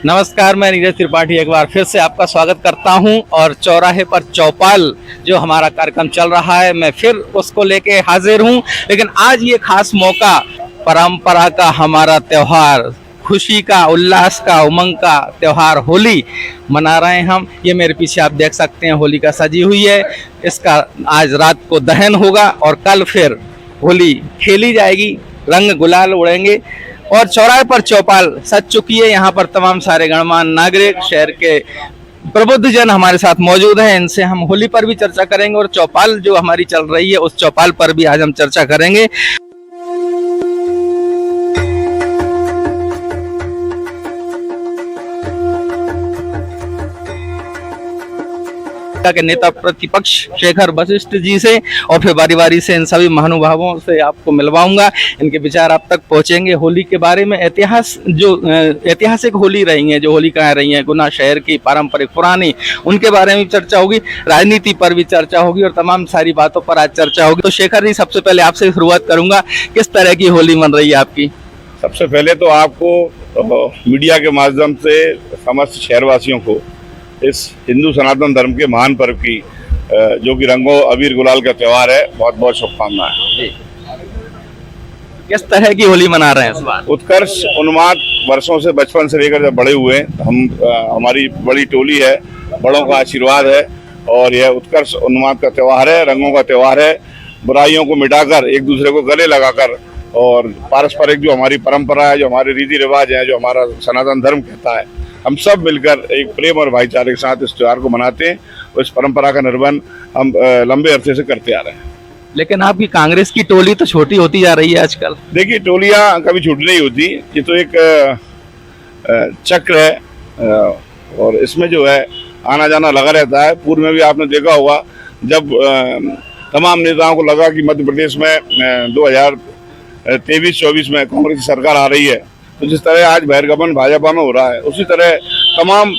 नमस्कार, मैं नीरज त्रिपाठी एक बार फिर से आपका स्वागत करता हूं और चौराहे पर चौपाल जो हमारा कार्यक्रम चल रहा है, मैं फिर उसको लेके हाजिर हूं। लेकिन आज ये खास मौका, परंपरा का हमारा त्योहार, खुशी का, उल्लास का, उमंग का त्योहार होली मना रहे हैं हम। ये मेरे पीछे आप देख सकते हैं, होलिका सजी हुई है। इसका आज रात को दहन होगा और कल फिर होली खेली जाएगी, रंग गुलाल उड़ेंगे और चौराहे पर चौपाल सज चुकी है। यहाँ पर तमाम सारे गणमान्य नागरिक, शहर के प्रबुद्ध जन हमारे साथ मौजूद हैं। इनसे हम होली पर भी चर्चा करेंगे और चौपाल जो हमारी चल रही है उस चौपाल पर भी आज हम चर्चा करेंगे। के नेता प्रतिपक्ष शेखर वशिष्ठ जी से और फिर बारी बारी से इन सभी महानुभावों से आपको मिलवाऊंगा। इनके विचार आप तक पहुंचेंगे होली के बारे में। ऐतिहासिक होली रही है, जो होलिकाएं रही हैं गुना शहर की पारंपरिक पुरानी, उनके बारे में भी चर्चा होगी, राजनीति पर भी चर्चा होगी और तमाम सारी बातों पर आज चर्चा होगी। तो शेखर जी, सबसे पहले आपसे शुरुआत करूंगा, किस तरह की होली मन रही है आपकी? सबसे पहले तो आपको मीडिया के माध्यम से समस्त शहरवासियों को इस हिंदू सनातन धर्म के महान पर्व की जो कि रंगों अबीर गुलाल का त्योहार है, बहुत बहुत शुभकामनाएं। किस तरह की होली मना रहे हैं इस बार? उत्कर्ष उन्माद वर्षों से, बचपन से लेकर जब बड़े हुए हमारी बड़ी टोली है, बड़ों का आशीर्वाद है और यह उत्कर्ष उन्माद का त्योहार है, रंगों का त्योहार है। बुराइयों को मिटाकर एक दूसरे को गले लगाकर और पारस्परिक जो हमारी परंपरा है, जो हमारे रीति रिवाज है, जो हमारा सनातन धर्म कहता है, हम सब मिलकर एक प्रेम और भाईचारे के साथ इस त्योहार को मनाते हैं और इस परंपरा का निर्वहन हम लंबे अरसे से करते आ रहे हैं। लेकिन आपकी कांग्रेस की टोली तो छोटी होती जा रही है आजकल। देखिए, टोलियां कभी छोटी नहीं होती, ये तो एक चक्र है और इसमें जो है आना जाना लगा रहता है। पूर्व में भी आपने देखा होगा, जब तमाम नेताओं को लगा कि मध्य प्रदेश में 2023-24 में कांग्रेस की सरकार आ रही है, तो जिस तरह आज बहिर्गमन भाजपा में हो रहा है, उसी तरह तमाम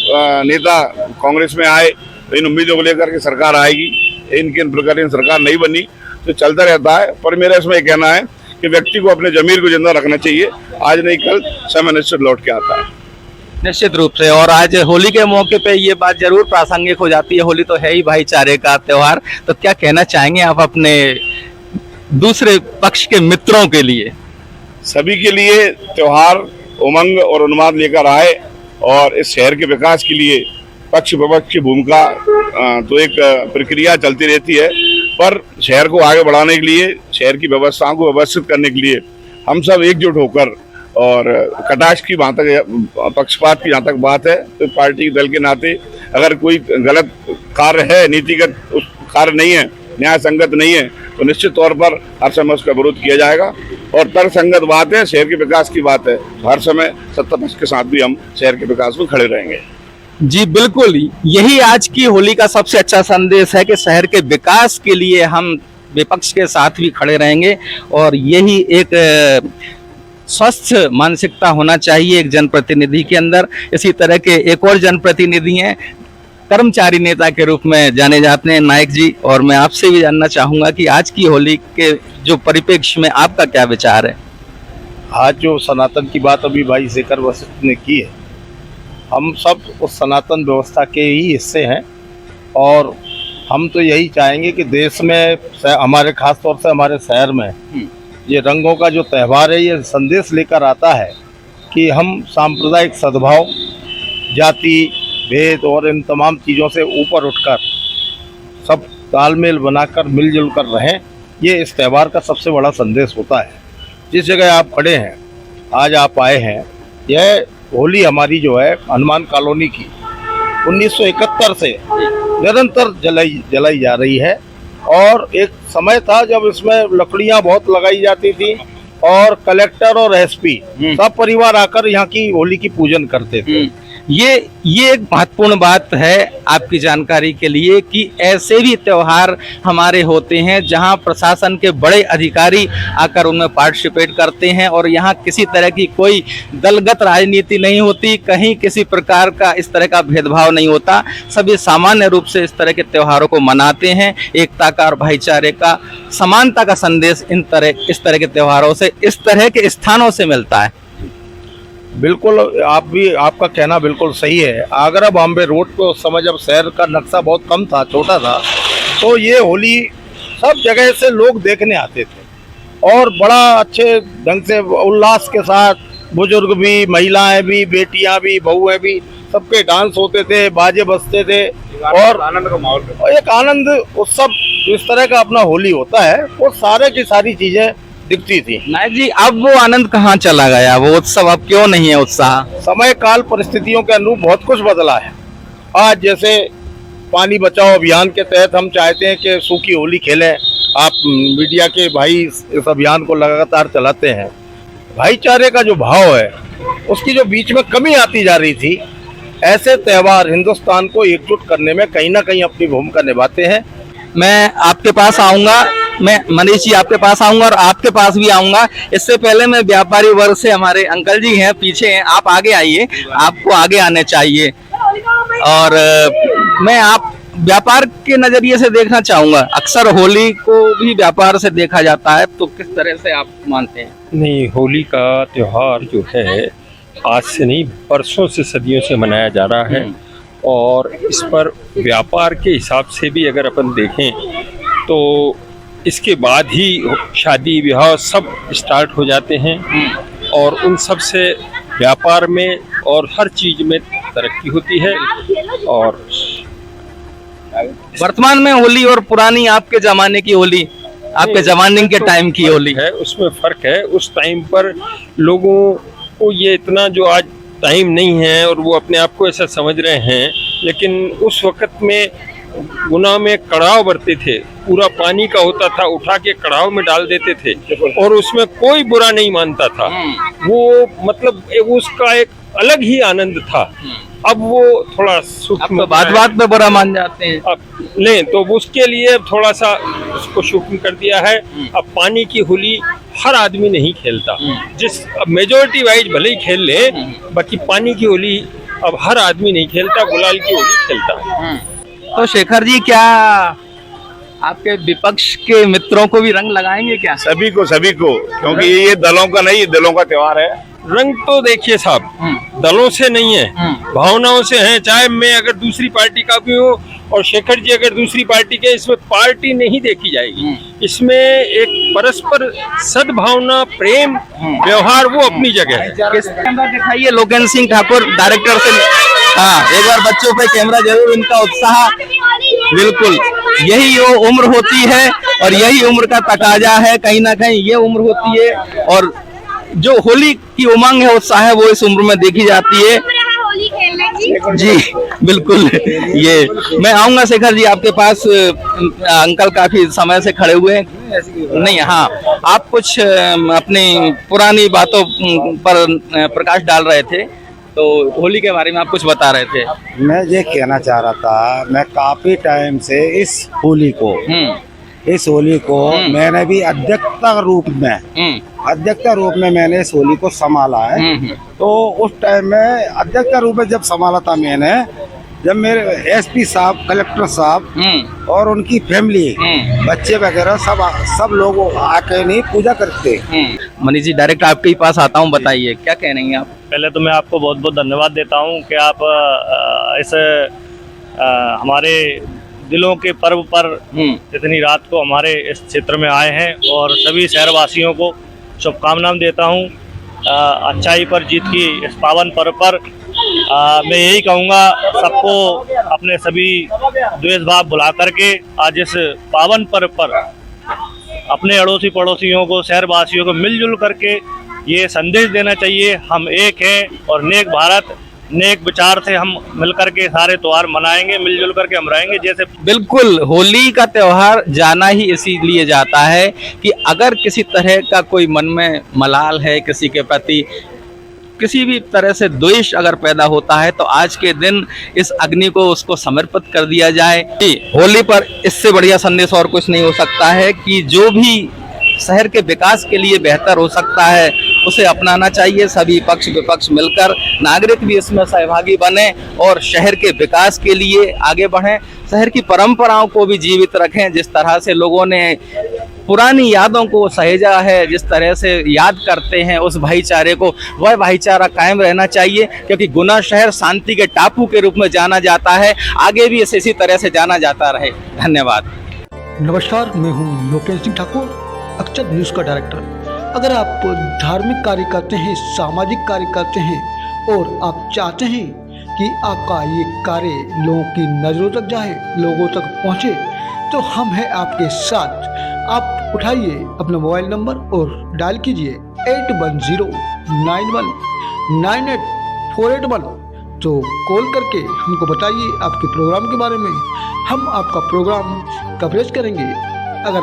नेता कांग्रेस में आए। इन उम्मीदों को लेकर के सरकार आएगी, इनके इन प्रकार की सरकार नहीं बनी तो चलता रहता है। पर मेरा इसमें कहना है कि व्यक्ति को अपने जमीर को जिंदा रखना चाहिए, आज नहीं कल समय निश्चित लौट के आता है। निश्चित रूप से। और आज होली के मौके पे ये बात जरूर प्रासंगिक हो जाती है, होली तो है ही भाईचारे का त्योहार। तो क्या कहना चाहेंगे आप अपने दूसरे पक्ष के मित्रों के लिए? सभी के लिए त्योहार उमंग और उन्माद लेकर आए और इस शहर के विकास के लिए पक्ष विपक्ष की भूमिका तो एक प्रक्रिया चलती रहती है, पर शहर को आगे बढ़ाने के लिए, शहर की व्यवस्थाओं को व्यवस्थित करने के लिए हम सब एकजुट होकर, और कटाक्ष की जहाँ तक, पक्षपात की जहाँ तक बात है, तो पार्टी दल के नाते अगर कोई गलत कार्य है, नीतिगत कार्य नहीं है, न्याय संगत नहीं है, तो निश्चित तौर पर हर समय उसका विरोध किया जाएगा। और तर्कसंगत बात है, शहर के विकास की बात है, हर समय सत्ता पक्ष के साथ भी हम शहर के विकास में खड़े रहेंगे। जी बिल्कुल, यही आज की होली का सबसे अच्छा संदेश है कि शहर के विकास के लिए हम विपक्ष के साथ भी खड़े रहेंगे और यही एक स्वस्थ मानसिकता होना चाहिए एक जनप्रतिनिधि के अंदर। इसी तरह के एक और जनप्रतिनिधि हैं, कर्मचारी नेता के रूप में जाने जाते हैं, नायक जी। और मैं आपसे भी जानना चाहूंगा कि आज की होली के जो परिप्रेक्ष्य में आपका क्या विचार है? आज जो सनातन की बात अभी भाई शेखर वशिष्ठ ने की है, हम सब उस सनातन व्यवस्था के ही हिस्से हैं और हम तो यही चाहेंगे कि देश में, हमारे खास तौर से हमारे शहर में, ये रंगों का जो त्यौहार है, ये संदेश लेकर आता है कि हम सांप्रदायिक सद्भाव, जाति भेद और इन तमाम चीज़ों से ऊपर उठकर सब तालमेल बनाकर मिलजुल कर रहें। ये इस त्यौहार का सबसे बड़ा संदेश होता है। जिस जगह आप खड़े हैं, आज आप आए हैं, यह होली हमारी जो है हनुमान कॉलोनी की 1971 से निरंतर जलाई जा रही है। और एक समय था जब इसमें लकड़ियां बहुत लगाई जाती थी और कलेक्टर और एसपी सब परिवार आकर यहाँ की होली की पूजन करते थे। ये एक महत्वपूर्ण बात है आपकी जानकारी के लिए कि ऐसे भी त्योहार हमारे होते हैं जहां प्रशासन के बड़े अधिकारी आकर उनमें पार्टिसिपेट करते हैं और यहां किसी तरह की कोई दलगत राजनीति नहीं होती, कहीं किसी प्रकार का इस तरह का भेदभाव नहीं होता। सभी सामान्य रूप से इस तरह के त्योहारों को मनाते हैं। एकता का और भाईचारे का, समानता का संदेश इस तरह के त्योहारों से, इस तरह के स्थानों से मिलता है। बिल्कुल, आपका कहना बिल्कुल सही है। आगरा बॉम्बे रोड पे उस समय जब शहर का नक्शा बहुत कम था, छोटा था, तो ये होली सब जगह से लोग देखने आते थे और बड़ा अच्छे ढंग से उल्लास के साथ बुजुर्ग भी, महिलाएं भी, बेटियां भी, बहुएं भी, सबके डांस होते थे, बाजे बजते थे और आनंद का माहौल एक आनंद उत्सव जिस तरह का अपना होली होता है वो सारे की सारी चीजें दिखती थी। नायक जी, अब वो आनंद कहाँ चला गया? वो उत्सव अब क्यों नहीं है उत्साह? समय काल परिस्थितियों के अनुरूप बहुत कुछ बदला है। आज जैसे पानी बचाओ अभियान के तहत हम चाहते हैं कि सूखी होली खेलें। आप मीडिया के भाई इस अभियान को लगातार चलाते हैं। भाईचारे का जो भाव है उसकी जो बीच में कमी आती जा रही थी, ऐसे त्योहार हिंदुस्तान को एकजुट करने में कहीं ना कहीं अपनी भूमिका निभाते हैं। मैं आपके पास आऊंगा, मैं मनीष जी आपके पास आऊंगा और आपके पास भी आऊंगा। इससे पहले मैं व्यापारी वर्ग से, हमारे अंकल जी हैं पीछे हैं, आप आगे आइए, आपको आगे आने चाहिए। और मैं आप व्यापार के नजरिए से देखना चाहूंगा। अक्सर होली को भी व्यापार से देखा जाता है, तो किस तरह से आप मानते हैं? नहीं, होली का त्योहार जो है आज से नहीं, बरसों से, सदियों से मनाया जा रहा है और इस पर व्यापार के हिसाब से भी अगर अपन देखें तो इसके बाद ही शादी ब्याह सब स्टार्ट हो जाते हैं और उन सब से व्यापार में और हर चीज में तरक्की होती है। और वर्तमान में होली और पुरानी आपके जमाने की होली, आपके जमाने के टाइम की होली है, उसमें फर्क है। उस टाइम पर लोगों को ये इतना जो आज टाइम नहीं है और वो अपने आप को ऐसा समझ रहे हैं, लेकिन उस वक्त में गुना में कड़ाव बरते थे, पूरा पानी का होता था, उठा के कड़ाव में डाल देते थे और उसमें कोई बुरा नहीं मानता था। वो मतलब उसका एक अलग ही आनंद था। अब वो थोड़ा सूक्ष्म, तो बात बात में बुरा मान जाते हैं। अब नहीं तो उसके लिए थोड़ा सा उसको सूक्ष्म कर दिया है। अब पानी की होली हर आदमी नहीं खेलता, जिस मेजोरिटी वाइज भले ही खेल ले, बाकी पानी की होली अब हर आदमी नहीं खेलता, गुलाल की होली खेलता है। तो शेखर जी, क्या आपके विपक्ष के मित्रों को भी रंग लगाएंगे क्या? सभी को, क्योंकि ये दलों का नहीं, दिलों का त्योहार है। रंग तो देखिए साहब, दलों से नहीं है, भावनाओं से है। चाहे मैं अगर दूसरी पार्टी का भी हूँ और शेखर जी अगर दूसरी पार्टी के, इसमें पार्टी नहीं देखी जाएगी। इसमें एक परस्पर सद्भावना, प्रेम, व्यवहार वो अपनी जगह है। कैमरा दिखाइए, लोकेन सिंह ठाकुर डायरेक्टर से। हाँ, एक बार बच्चों पे कैमरा जरूर। इनका उत्साह, बिल्कुल यही वो उम्र होती है और यही उम्र का तकाजा है, कहीं ना कहीं ये उम्र होती है और जो होली की उमंग है, उत्साह है, वो इस उम्र में देखी जाती है। जी बिल्कुल। ये मैं आऊंगा शेखर जी आपके पास। अंकल काफी समय से खड़े हुए हैं। नहीं, हाँ, आप कुछ अपनी पुरानी बातों पर प्रकाश डाल रहे थे, तो होली के बारे में आप कुछ बता रहे थे। मैं ये कहना चाह रहा था, मैं काफी टाइम से इस होली को मैंने भी अध्यक्षता रूप में मैंने इस होली को संभाला है। तो उस टाइम में अध्यक्षता रूप में जब संभाला था मैंने, जब मेरे एसपी साहब, कलेक्टर साहब और उनकी फैमिली, बच्चे वगैरह सब लोग आके नहीं पूजा करते। मनीष जी, डायरेक्ट आपके ही पास आता हूँ, बताइए क्या कह रही हैं आप? पहले तो मैं आपको बहुत बहुत धन्यवाद देता हूँ कि आप इस हमारे दिलों के पर्व पर इतनी रात को हमारे इस क्षेत्र में आए हैं और सभी शहरवासियों को शुभकामनाएं देता हूँ अच्छाई पर जीत की इस पावन पर्व पर। मैं यही कहूँगा सबको अपने सभी द्वेष भाव भुला करके आज इस पावन पर्व पर अपने अड़ोसी पड़ोसियों को, शहरवासियों को मिलजुल करके ये संदेश देना चाहिए, हम एक हैं और नेक भारत, नेक विचार से हम मिलकर के सारे त्योहार मनाएंगे, मिलजुल करके हम रहेंगे। जैसे बिल्कुल, होली का त्योहार जाना ही इसीलिए जाता है कि अगर किसी तरह का कोई मन में मलाल है, किसी के प्रति किसी भी तरह से द्वेष अगर पैदा होता है, तो आज के दिन इस अग्नि को उसको समर्पित कर दिया जाए। होली पर इससे बढ़िया संदेश और कुछ नहीं हो सकता है कि जो भी शहर के विकास के लिए बेहतर हो सकता है उसे अपनाना चाहिए। सभी पक्ष विपक्ष मिलकर, नागरिक भी इसमें सहभागी बने और शहर के विकास के लिए आगे बढ़ें, शहर की परंपराओं को भी जीवित रखें। जिस तरह से लोगों ने पुरानी यादों को सहेजा है, जिस तरह से याद करते हैं उस भाईचारे को, वह भाईचारा कायम रहना चाहिए, क्योंकि गुना शहर शांति के टापू के रूप में जाना जाता है। आगे भी इसे इसी तरह से जाना जाता रहे। धन्यवाद। नमस्कार, मैं हूं लोकेश सिंह ठाकुर, अक्षर न्यूज़ का डायरेक्टर। अगर आप धार्मिक कार्य करते हैं, सामाजिक कार्य करते हैं और आप चाहते हैं कि आपका ये कार्य लोगों की नज़रों तक जाए, लोगों तक पहुंचे, तो हम हैं आपके साथ। आप उठाइए अपना मोबाइल नंबर और डायल कीजिए 8109198481। तो कॉल करके हमको बताइए आपके प्रोग्राम के बारे में, हम आपका प्रोग्राम कवरेज करेंगे। अगर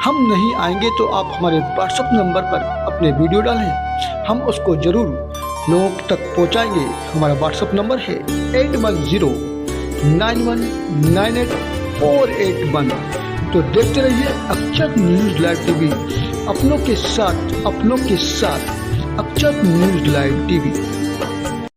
हम नहीं आएंगे तो आप हमारे व्हाट्सएप नंबर पर अपने वीडियो डालें, हम उसको ज़रूर लोगों तक पहुंचाएंगे। हमारा व्हाट्सएप नंबर है 8109198481। तो देखते रहिए अक्षर न्यूज़ लाइव टीवी, अपनों के साथ अक्षर न्यूज़ लाइव टीवी।